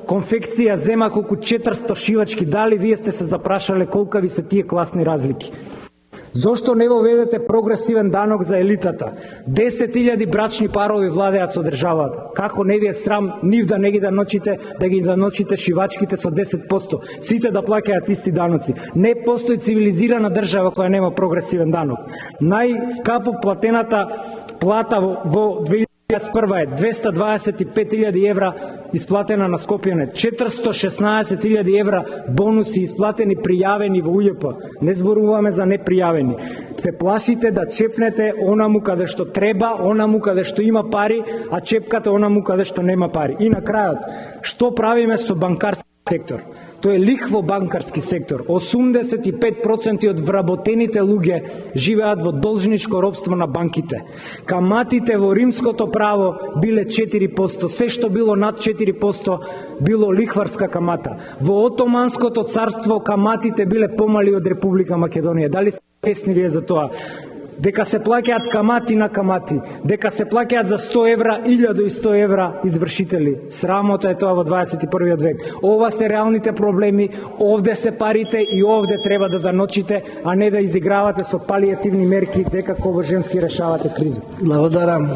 конфекција зема колку 400 шивачки. Дали вие сте се запрашале колкави се тие класни разлики? Зошто не воведете прогресивен данок за елитата? 10.000 брачни парови владеат со државата. Како не ви е срам нив да не ги даночите шивачките со 10%? Сите да плаќаат исти даноци. Не постои цивилизирана држава која нема прогресивен данок. Најскапо платената плата во 2001 е 225.000 евра исплатена на Скопјане, 416.000 евра бонуси исплатени пријавени во УЈП. Не зборуваме за непријавени. Се плашите да чепнете онаму каде што треба, онаму каде што има пари, а чепкате онаму каде што нема пари. И на крајот, што правиме со банкарски сектор? Тој е лихво банкарски сектор. 85% од вработените луѓе живеат во должничко робство на банките. Каматите во римското право биле 4%, се што било над 4% било лихварска камата. Во Отоманското царство каматите биле помали од Република Македонија. Дали сте свесни вие за тоа? Дека се плаќаат камати на камати, дека се плаќаат за 100 евра, 1100 евра извршители. Срамота е тоа во 21. век. Ова се реалните проблеми, овде се парите и овде треба да ночите, а не да изигравате со палијативни мерки дека коврженски решавате криза. Благодарам.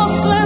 Osve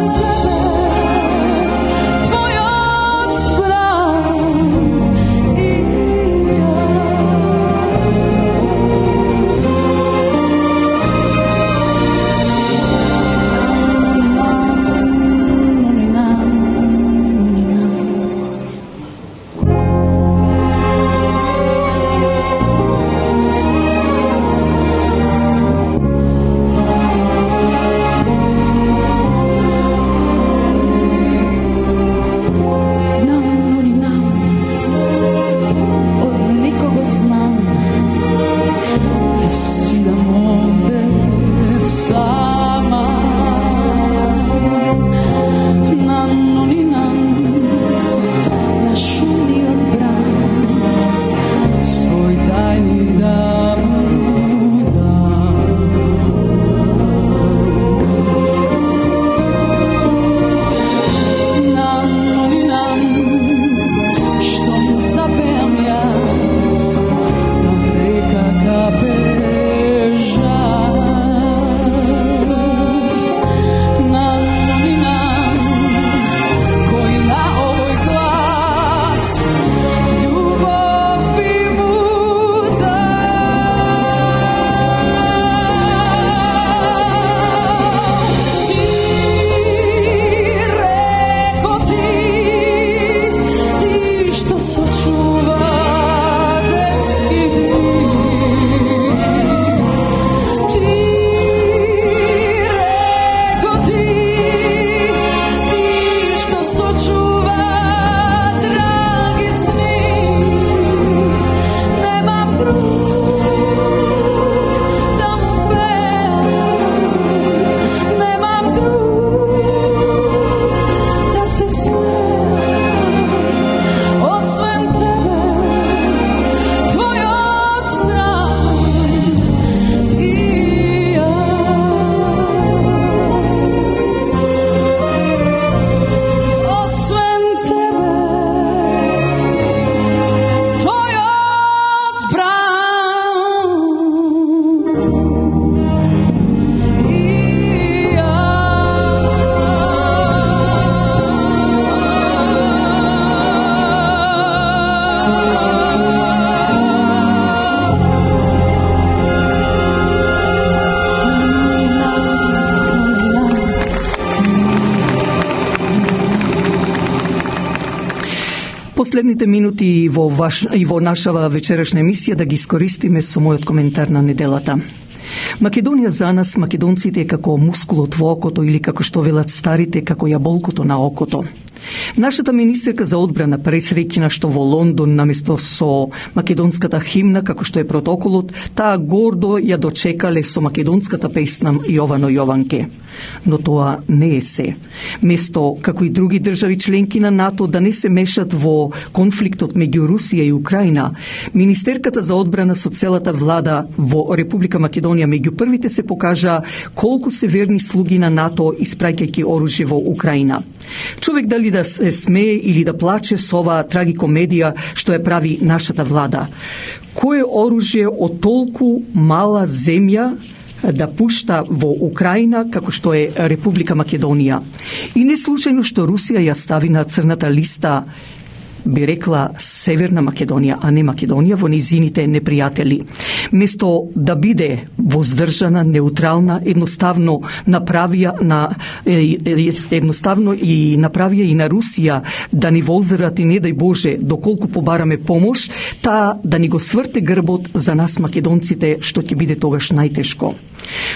последните минути во нашава вечерашна емисија да ги искористиме со мојот коментар на неделата. Македонија за нас, македонците, е како мускулот во окото или како што велат старите, како јаболкото на окото. Нашата министерка за одбрана пресреќена што во Лондон наместо со македонската химна, како што е протоколот, таа гордо ја дочекале со македонската песна Јовано Јованке. Но тоа не е се. Место, како и други држави членки на НАТО, да не се мешат во конфликтот меѓу Русија и Украина, министерката за одбрана со целата влада во Република Македонија меѓу првите се покажа колку се верни слуги на НАТО испраќајќи оружје во Украина. Човек дали да се смее или да плаче со оваа трагикомедија што ја прави нашата влада. Кое оружје од толку мала земја да пушта во Украина, како што е Република Македонија? И не случајно што Русија ја стави на црната листа, би рекла Северна Македонија, а не Македонија, во низините непријатели. Место да биде воздржана, неутрална, едноставно направија и на Русија да ни возрат и не дај Боже доколку побараме помош, таа да ни го сврте грбот за нас македонците, што ќе биде тогаш најтешко.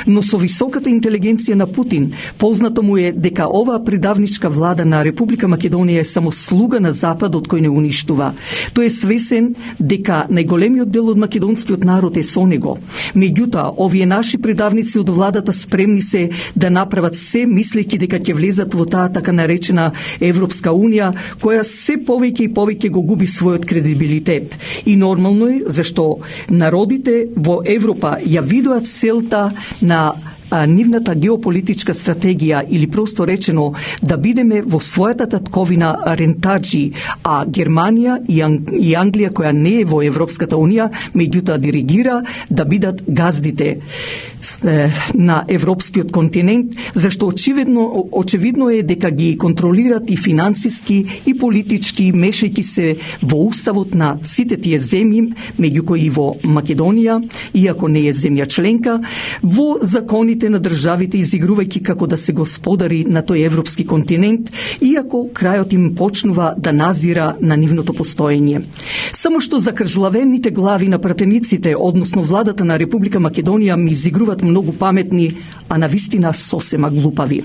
Но со високата интелигенција на Путин, познато му е дека оваа придавничка влада на Република Македонија е само слуга на Западот кој не уништува. Тој е свесен дека најголемиот дел од македонскиот народ е со него. Меѓутоа, овие наши придавници од владата спремни се да направат се, мислејќи дека ќе влезат во таа така наречена Европска унија, која се повеќе и повеќе го губи својот кредибилитет. И нормално е, зашто народите во Европа ја видоат целта на нивната геополитичка стратегија, или просто речено да бидеме во својата татковина рентаджи, а Германија и Англија, која не е во Европската унија, меѓутоа диригира да бидат газдите на европскиот континент, зашто очевидно е дека ги контролират и финансиски и политички, мешајќи се во уставот на сите тие земји, меѓу кои и во Македонија, иако не е земја членка, во законите на државите, изигрувајќи како да се господари на тој европски континент, иако крајот им почнува да назира на нивното постоење. Само што закржлавените глави на пратениците, односно владата на Република Македонија, ми изигруваат многу паметни, а навистина сосема глупави.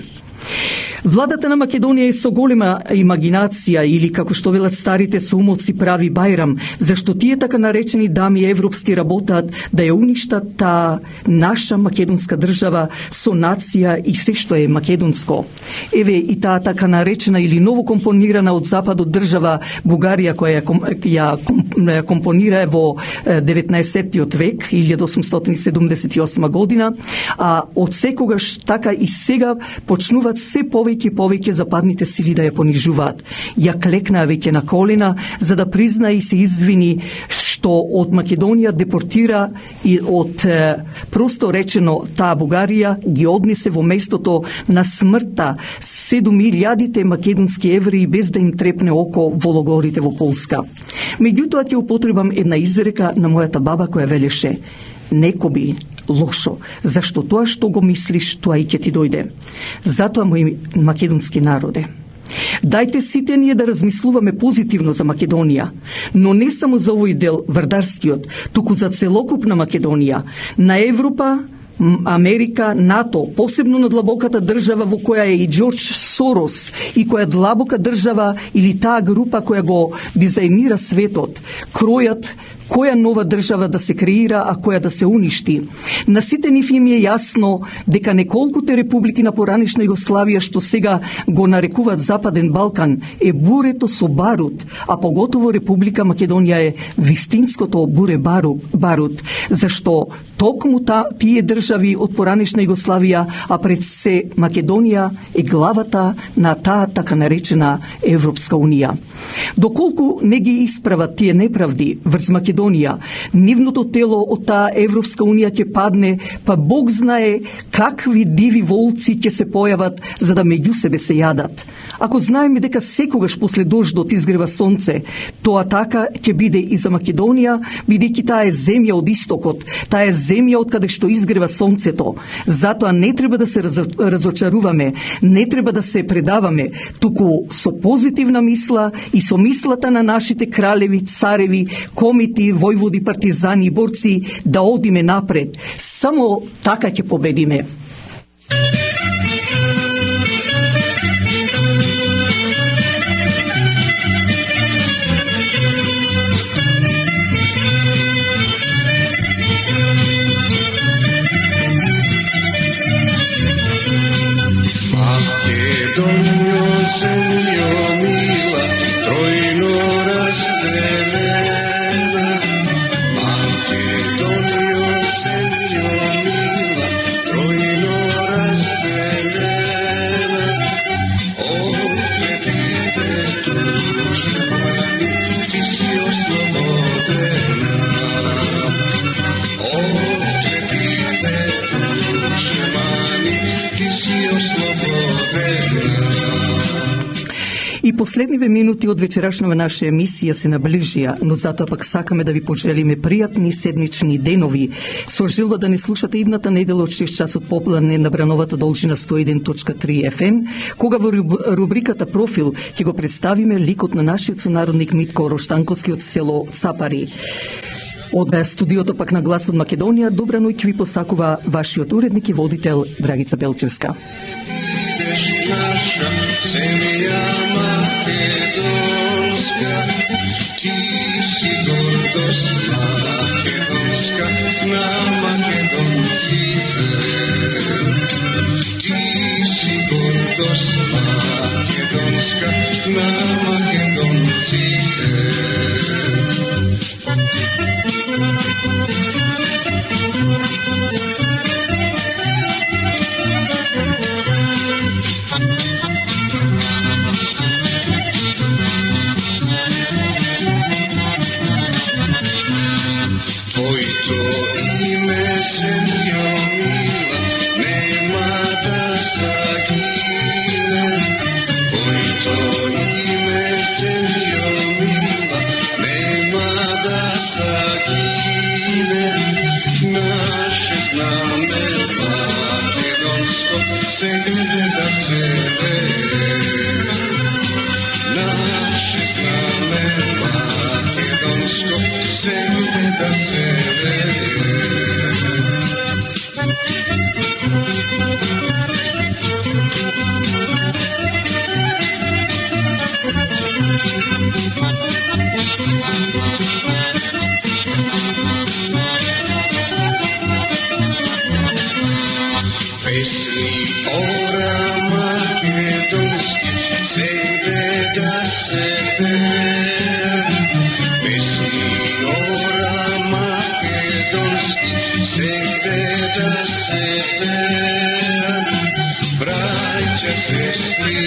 Владата на Македонија е со голема имагинација, или како што велат старите, со умот си прави бајрам, зашто тие така наречени дами европски работат да ја уништат таа наша македонска држава со нација и се што е македонско. Еве и таа така наречена или ново компонирана од Западот држава Бугарија, која ја компонира во 19-тиот век, 1878 година, а од секогаш така и сега почнуваат се повеќе западните сили да ја понижуваат. Ја клекнаа веќе на колена за да призна и се извини што од Македонија депортира и од просто речено таа Бугарија ги однесе во местото на смртта 7.000 македонски евреи без да им трепне око во логорите во Полска. Меѓутоа ќе употребам една изрека на мојата баба која велеше: неко би лошо, зашто тоа што го мислиш, тоа и ќе ти дојде. Затоа, мои македонски народе, дајте сите ние да размислуваме позитивно за Македонија, но не само за овој дел, вардарскиот, туку за целокупна Македонија, на Европа, Америка, НАТО, посебно на длабоката држава во која е и Џорџ Сорос и која длабока држава или таа група која го дизајнира светот, кројат која нова држава да се креира, а која да се уништи. На сите нив им е јасно дека неколкуте републики на поранешна Југославија, што сега го нарекуваат Западен Балкан, е бурето со барут, а поготово Република Македонија е вистинското буре барут, зашто токму тие држави од поранешна Југославија, а пред се Македонија е главата на таа така наречена Европска унија. Доколку не ги исправат тие неправди врз Македонија Македонија, нивното тело од таа Европска унија ќе падне, па Бог знае какви диви волци ќе се појават за да меѓу себе се јадат. Ако знаеме дека секогаш после дождот изгрева сонце, тоа така ќе биде и за Македонија, бидејќи таа е земја од истокот, таа е земја од каде што изгрева сонцето. Затоа не треба да се разочаруваме, не треба да се предаваме, туку со позитивна мисла и со мислата на нашите кралеви, цареви, комити, војводи, партизани и борци да одиме напред. Само така ќе победиме. Zemljo mila, trojno razdeljena. Makedonio, zemljo mila, trojno razdeljena. Opet ide duša mani, ti si oslobodena. Opet ide duša mani, ti si oslobodena. И последниве минути од вечерашнава наша емисија се наближија, но затоа пак сакаме да ви пожелиме пријатни седнични денови. Со желба да не слушате идната недела од 6 часот попладне на брановата должина 101.3 FM, кога во рубриката Профил ќе го представиме ликот на нашиот сонародник Митко Роштанковски од село Цапари. Од студиото пак на Глас од Македонија, добра ноќ ви посакува вашиот уредник и водител Драгица Белчевска. Наша земја македонска, ти си гордост македонска на македонците. Ти си гордост македонска на македонците. Твоето име, земјо мила, нема да загине. Твоето име, земјо мила, нема да загине. Наше знаме македонско, сегде да се вее. Наше знаме македонско, сегде да се вее. Песни ора македонски, сегде да се пее. Песни ора македонски, сегде да се пее. Браќа, сестри,